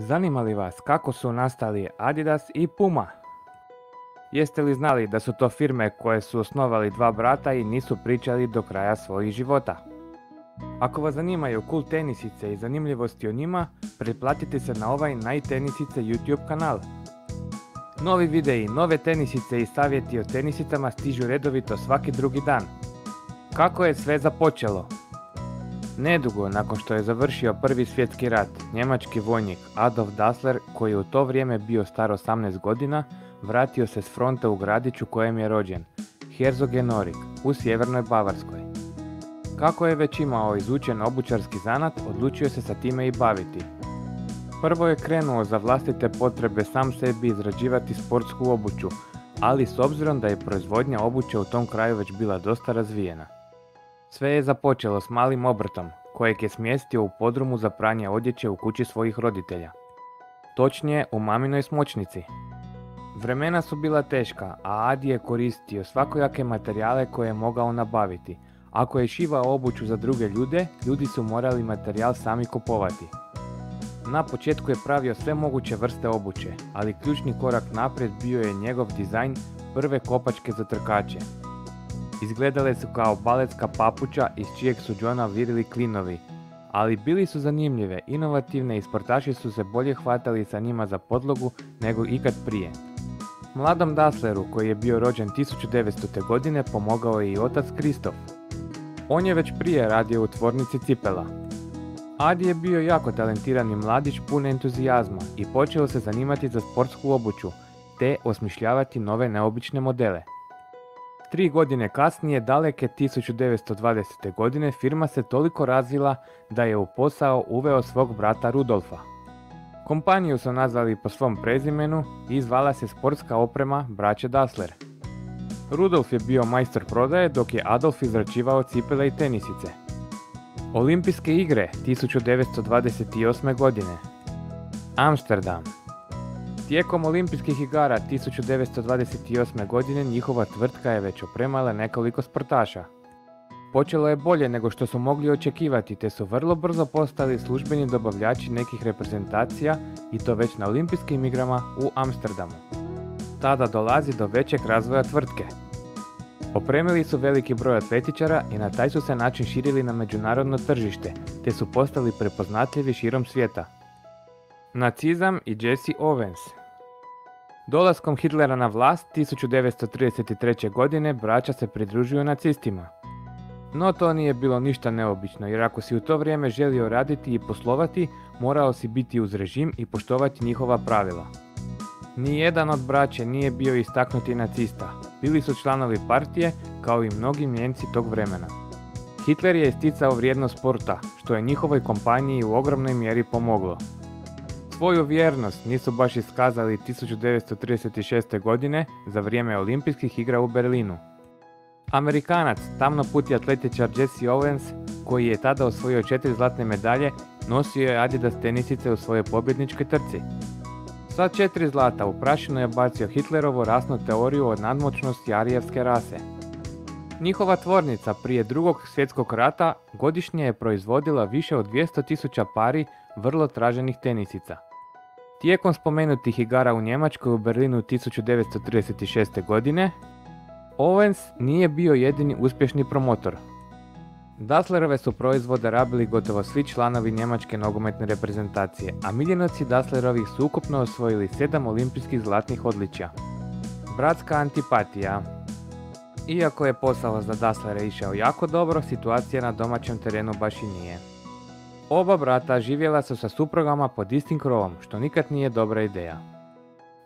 Zanima li vas kako su nastali Adidas i Puma? Jeste li znali da su to firme koje su osnovali dva brata i nisu pričali do kraja svojih života? Ako vas zanimaju cool tenisice i zanimljivosti o njima, pretplatite se na ovaj Najtenisice YouTube kanal. Novi videi, nove tenisice i savjeti o tenisicama stižu redovito svaki drugi dan. Kako je sve započelo? Nedugo nakon što je završio Prvi svjetski rat, njemački vojnik Adolf Dassler, koji je u to vrijeme bio star 18 godina, vratio se s fronta u gradiću kojem je rođen, Herzogenaurich, u sjevernoj Bavarskoj. Kako je već imao izučen obućarski zanat, odlučio se sa time i baviti. Prvo je krenuo za vlastite potrebe sam sebi izrađivati sportsku obuću, ali s obzirom da je proizvodnja obuće u tom kraju već bila dosta razvijena. Sve je započelo s malim obrtom, kojeg je smjestio u podrumu za pranje odjeće u kući svojih roditelja. Točnije, u maminoj smočnici. Vremena su bila teška, a Adi je koristio svakojake materijale koje je mogao nabaviti. Ako je šivao obuću za druge ljude, ljudi su morali materijal sami kupovati. Na početku je pravio sve moguće vrste obuće, ali ključni korak naprijed bio je njegov dizajn prve kopačke za trkače. Izgledale su kao baletska papuča iz čijeg su đona virili klinovi, ali bili su zanimljive, inovativne i sportaši su se bolje hvatali sa njima za podlogu nego ikad prije. Mladom Dassleru, koji je bio rođen 1900. godine, pomogao je i otac Kristof. On je već prije radio u tvornici cipela. Adi je bio jako talentirani mladić pun entuzijazma i počeo se zanimati za sportsku obuću, te osmišljavati nove neobične modele. 3 godine kasnije, daleke 1920. godine, firma se toliko razvila da je u posao uveo svog brata Rudolfa. Kompaniju su nazvali po svom prezimenu i zvala se Sportska oprema braće Dassler. Rudolf je bio majstor prodaje dok je Adolf izrađivao cipele i tenisice. Olimpijske igre 1928. godine. Amsterdam. Tijekom olimpijskih igara 1928. godine njihova tvrtka je već opremala nekoliko sportaša. Počelo je bolje nego što su mogli očekivati, te su vrlo brzo postali službeni dobavljači nekih reprezentacija i to već na olimpijskim igrama u Amsterdamu. Tada dolazi do većeg razvoja tvrtke. Opremili su veliki broj atletičara i na taj su se način širili na međunarodno tržište, te su postali prepoznatljivi širom svijeta. Nacizam i Jesse Owens. Dolaskom Hitlera na vlast 1933. godine braća se pridružuju nacistima. No to nije bilo ništa neobično, jer ako si u to vrijeme želio raditi i poslovati, morao si biti uz režim i poštovati njihova pravila. Nijedan od braće nije bio istaknuti nacista, bili su članovi partije kao i mnogi Nijemci tog vremena. Hitler je isticao vrijednost sporta, što je njihovoj kompaniji u ogromnoj mjeri pomoglo. Svoju vjernost nisu baš iskazali 1936. godine za vrijeme olimpijskih igra u Berlinu. Amerikanac, tamnoputi atletičar Jesse Owens, koji je tada osvojio 4 zlatne medalje, nosio je Adidas tenisice u svojoj pobjedničkoj trci. Sa 4 zlata u prašinu je bacio Hitlerovu rasnu teoriju o nadmoćnosti arijevske rase. Njihova tvornica prije Drugog svjetskog rata godišnje je proizvodila više od 200.000 pari vrlo traženih tenisica. Tijekom spomenutih igara u Njemačkoj u Berlinu 1936. godine, Owens nije bio jedini uspješni promotor. Dasslerove su proizvode rabili gotovo svi članovi njemačke nogometne reprezentacije, a miljenici Dasslerovih su ukupno osvojili 7 olimpijskih zlatnih odličja. Bratska antipatija. Iako je posao za Dasslere išao jako dobro, situacija na domaćem terenu baš i nije. Oba brata živjela su sa suprugama pod istim krovom, što nikad nije dobra ideja.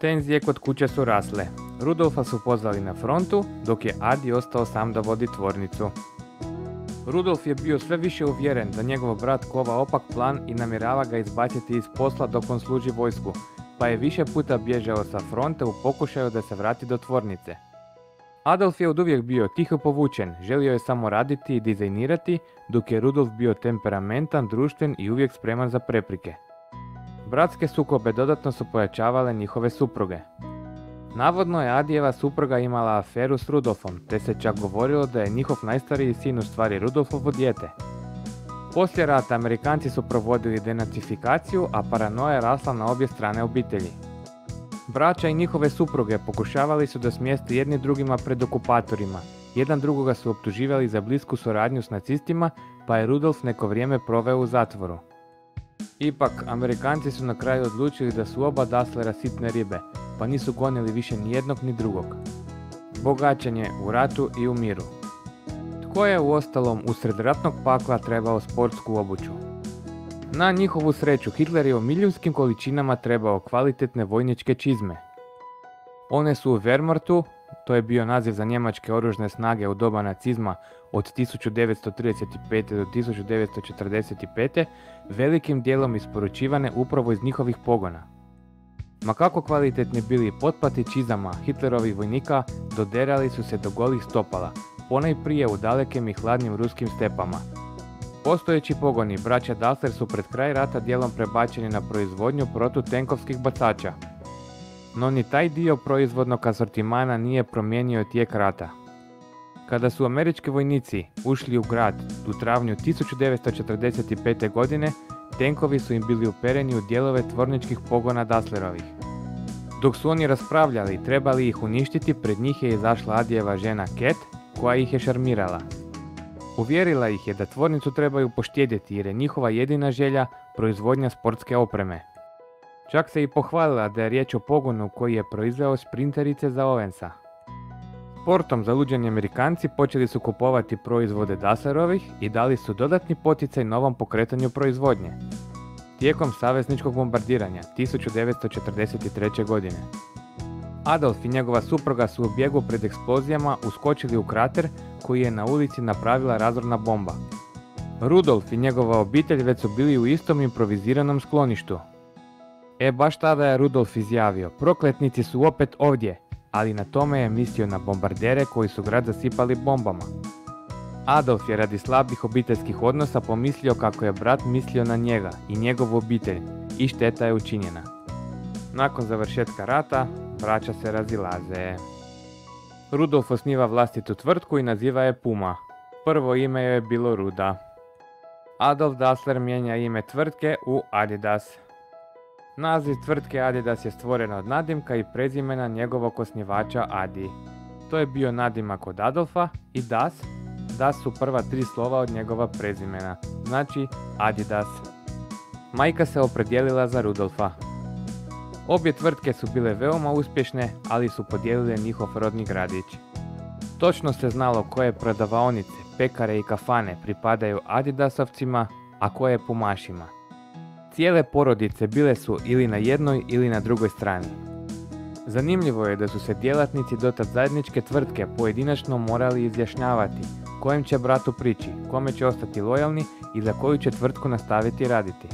Tenzije kod kuće su rasle. Rudolfa su pozvali na frontu, dok je Adi ostao sam da vodi tvornicu. Rudolf je bio sve više uvjeren da njegov brat kova opak plan i namjerava ga izbaciti iz posla dok on služi vojsku, pa je više puta bježao sa fronte u pokušaju da se vrati do tvornice. Adolf je oduvijek bio tiho povučen, želio je samo raditi i dizajnirati, dok je Rudolf bio temperamentan, društven i uvijek spreman za prepreke. Bratske sukobe dodatno su pojačavale njihove supruge. Navodno je Adijeva supruga imala aferu s Rudolfom, te se čak govorilo da je njihov najstariji sin u stvari Rudolfovo dijete. Poslije rata Amerikanci su provodili denacifikaciju, a paranoja je rasla na obje strane obitelji. Braća i njihove supruge pokušavali su da smjeste jedni drugima pred okupatorima. Jedan drugoga su optuživali za blisku suradnju s nacistima, pa je Rudolf neko vrijeme proveo u zatvoru. Ipak, Amerikanci su na kraju odlučili da su oba Dasslera sitne ribe, pa nisu gonili više ni jednog ni drugog. Bogaćenje u ratu i u miru. Tko je uostalom usred ratnog pakla trebao sportsku obuću? Na njihovu sreću, Hitler je u milijunskim količinama trebao kvalitetne vojničke čizme. One su u Wehrmachtu, to je bio naziv za njemačke oružne snage u doba nacizma od 1935. do 1945. velikim dijelom isporučivane upravo iz njihovih pogona. Ma kako kvalitetni bili potplati čizama Hitlerovih vojnika, doderali su se do golih stopala, ponajprije u dalekim i hladnim ruskim stepama. Postojeći pogoni braća Dassler su pred kraj rata dijelom prebačeni na proizvodnju protutenkovskih bacača. No ni taj dio proizvodnog asortimana nije promijenio tijek rata. Kada su američki vojnici ušli u grad u travnju 1945. godine, tenkovi su im bili upereni u dijelove tvorničkih pogona Dasslerovih. Dok su oni raspravljali trebali ih uništiti, pred njih je izašla Adijeva žena Cat, koja ih je šarmirala. Uvjerila ih je da tvornicu trebaju poštedjeti jer je njihova jedina želja proizvodnja sportske opreme. Čak se i pohvalila da je riječ o pogonu koji je proizveo sprinterice za Owensa. Sportom zaluđeni Amerikanci počeli su kupovati proizvode Dasslerovih i dali su dodatni poticaj novom pokretanju proizvodnje. Tijekom savezničkog bombardiranja 1943. godine. Adolf i njegova supruga su u bijegu pred eksplozijama uskočili u krater koji je na ulici napravila razorna bomba. Rudolf i njegova obitelj već su bili u istom improviziranom skloništu. Baš tada je Rudolf izjavio: "Prokletnici su opet ovdje", ali na tome je mislio na bombardere koji su grad zasipali bombama. Adolf je radi slabih obiteljskih odnosa pomislio kako je brat mislio na njega i njegovu obitelj i šteta je učinjena. Nakon završetka rata, braća se razilaze. Rudolf osniva vlastitu tvrtku i naziva je Puma. Prvo ime joj je bilo Ruda. Adolf Dassler mijenja ime tvrtke u Adidas. Naziv tvrtke Adidas je stvoren od nadimka i prezimena njegovog osnivača Adi. To je bio nadimak od Adolfa i Das. Das su prva tri slova od njegova prezimena, znači Adidas. Majka se opredijelila za Rudolfa. Obje tvrtke su bile veoma uspješne, ali su podijelile njihov rodni gradić. Točno se znalo koje prodavaonice, pekare i kafane pripadaju Adidasovcima, a koje Pumašima. Cijele porodice bile su ili na jednoj ili na drugoj strani. Zanimljivo je da su se djelatnici dotad zajedničke tvrtke pojedinačno morali izjašnjavati kojem će bratu prići, kome će ostati lojalni i za koju će tvrtku nastaviti raditi.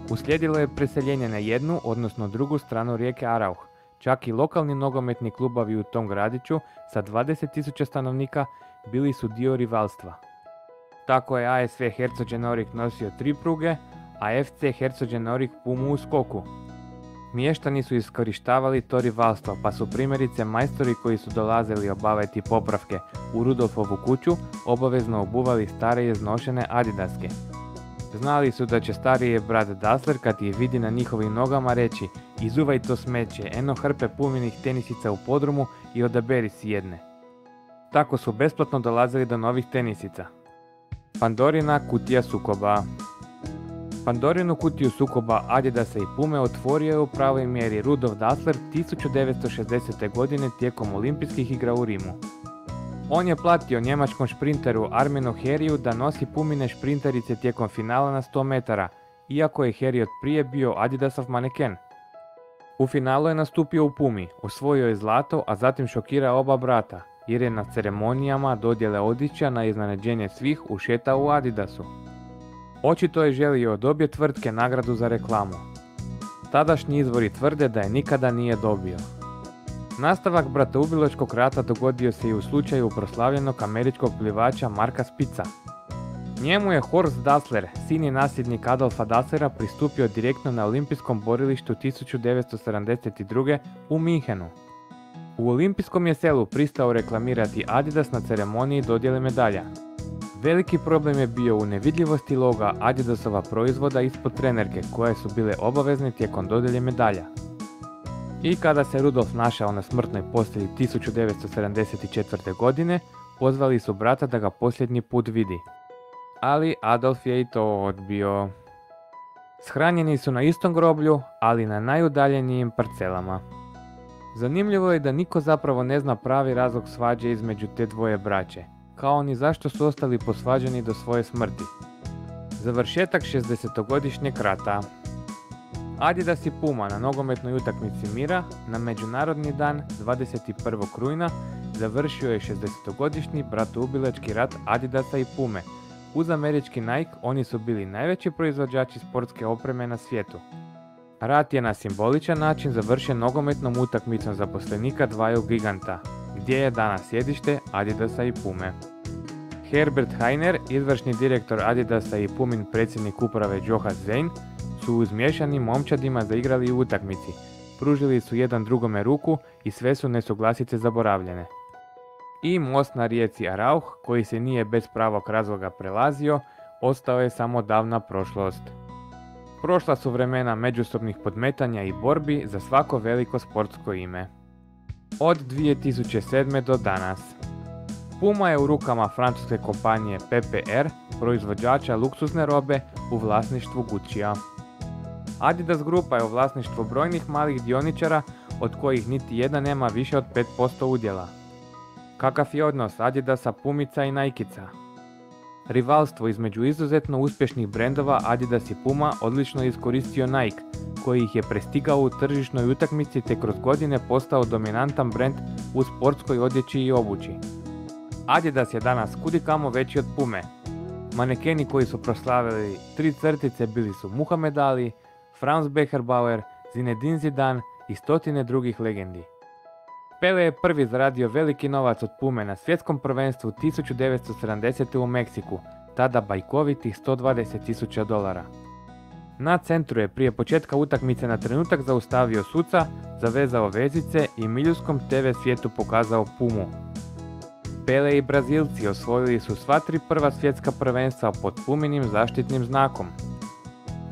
Uslijedilo je preseljenje na jednu, odnosno drugu stranu rijeke Arauh. Čak i lokalni nogometni klubovi u tom gradiću sa 20.000 stanovnika bili su dio rivalstva. Tako je ASV Herzogenaurich nosio 3 pruge, a FC Herzogenaurich Pumu u skoku. Mještani su iskorištavali to rivalstvo, pa su primjerice majstori koji su dolazili obaviti popravke u Rudolfovu kuću obavezno obuvali stare i iznošene adidaske. Znali su da će stariji brat Dassler kad ih vidi na njihovim nogama reći: "Izuvaj to smeće, eno hrpe puminih tenisica u podrumu i odaberi si jedne." Tako su besplatno dolazili do novih tenisica. Pandorina kutija sukoba. Pandorinu kutiju sukoba Adidasa i Pume otvorio je u pravoj mjeri Rudolf Dassler 1960. godine tijekom olimpijskih igra u Rimu. On je platio njemačkom šprinteru Armenu Harriju da nosi Pumine šprinterice tijekom finala na 100 metara, iako je Harry od prije bio Adidasov maneken. U finalu je nastupio u Pumi, osvojio je zlato, a zatim šokirao oba brata, jer je na ceremonijama dodjele odličja na iznenađenje svih ušetao u Adidasu. Očito je želio od obje tvrtke nagradu za reklamu. Tadašnji izvori tvrde da je nikada nije dobio. Nastavak bratoubilačkog rata dogodio se i u slučaju proslavljenog američkog plivača Marka Spitza. Njemu je Horst Dassler, sin i nasljednik Adolfa Dasslera, pristupio direktno na olimpijskom borilištu 1972. u Minhenu. U olimpijskom je selu pristao reklamirati Adidas na ceremoniji dodjele medalja. Veliki problem je bio u nevidljivosti loga Adidasova proizvoda ispod trenerke koje su bile obavezne tijekom dodjelje medalja. I kada se Rudolf našao na smrtnoj postelji 1974. godine, pozvali su brata da ga posljednji put vidi. Ali Adolf je i to odbio. Shranjeni su na istom groblju, ali na najudaljenijim parcelama. Zanimljivo je da niko zapravo ne zna pravi razlog svađe između te dvoje braće, kao ni zašto su ostali posvađani do svoje smrti. Završetak 60-godišnjeg rata. Adidas i Puma na nogometnoj utakmici mira na Međunarodni dan 21. rujna završio je 60-godišnji bratoubilački rat Adidasa i Pume. Uz američki Nike oni su bili najveći proizvođači sportske opreme na svijetu. Rat je na simboličan način završen nogometnom utakmicom zaposlenika dvaju giganta, gdje je danas sjedište Adidasa i Pume. Herbert Hainer, izvršni direktor Adidasa i Pumin predsjednik uprave Johan Zein, su uz miješanim momčadima zaigrali u utakmici, pružili su jedan drugome ruku i sve su nesuglasice zaboravljene. I most na rijeci Arauh, koji se nije bez pravog razloga prelazio, ostao je samo davna prošlost. Prošla su vremena međusobnih podmetanja i borbi za svako veliko sportsko ime. Od 2007. do danas. Puma je u rukama francuske kompanije PPR, proizvođača luksuzne robe u vlasništvu Guccija. Adidas grupa je u vlasništvu brojnih malih dioničara, od kojih niti jedna nema više od 5% udjela. Kakav je odnos Adidasa, Pumica i Nikeca? Rivalstvo između izuzetno uspješnih brendova Adidas i Puma odlično je iskoristio Nike, koji ih je prestigao u tržišnoj utakmici te kroz godine postao dominantan brend u sportskoj odjeći i obući. Adidas je danas kudikamo veći od Pume. Manekeni koji su proslavili 3 crtice bili su Muhammed Ali, Franz Beckenbauer, Zinedine Zidane i stotine drugih legendi. Pele je prvi zaradio veliki novac od Pume na svjetskom prvenstvu 1970. u Meksiku, tada bajkovitih $120.000. Na centru je prije početka utakmice na trenutak zaustavio suca, zavezao vezice i milijuskom TV svijetu pokazao Pumu. Pele i Brazilci osvojili su sva 3 prva svjetska prvenstva pod Puminim zaštitnim znakom.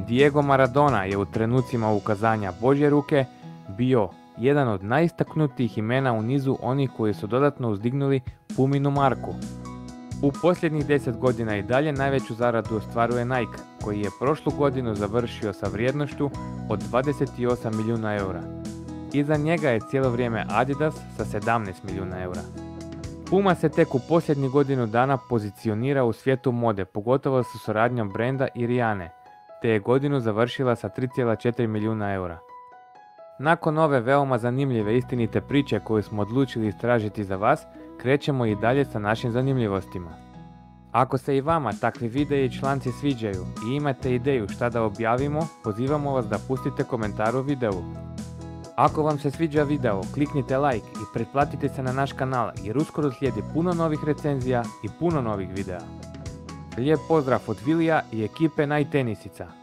Diego Maradona je u trenucima ukazanja Božje ruke bio jedan od najistaknutijih imena u nizu onih koji su dodatno uzdignuli Puminu marku. U posljednjih 10 godina i dalje najveću zaradu ostvaruje Nike, koji je prošlu godinu završio sa vrijednošću od 28 milijuna eura. Iza njega je cijelo vrijeme Adidas sa 17 milijuna eura. Puma se tek u posljednjih godinu dana pozicionira u svijetu mode, pogotovo sa suradnjom brenda i Rihanne, te je godinu završila sa 3,4 milijuna eura. Nakon ove veoma zanimljive istinite priče koju smo odlučili istražiti za vas, krećemo i dalje sa našim zanimljivostima. Ako se i vama takvi videi i članci sviđaju i imate ideju šta da objavimo, pozivamo vas da pustite komentar u videu. Ako vam se sviđa video, kliknite like i pretplatite se na naš kanal jer uskoro slijedi puno novih recenzija i puno novih videa. Lijep pozdrav od Vilija i ekipe Najtenisica.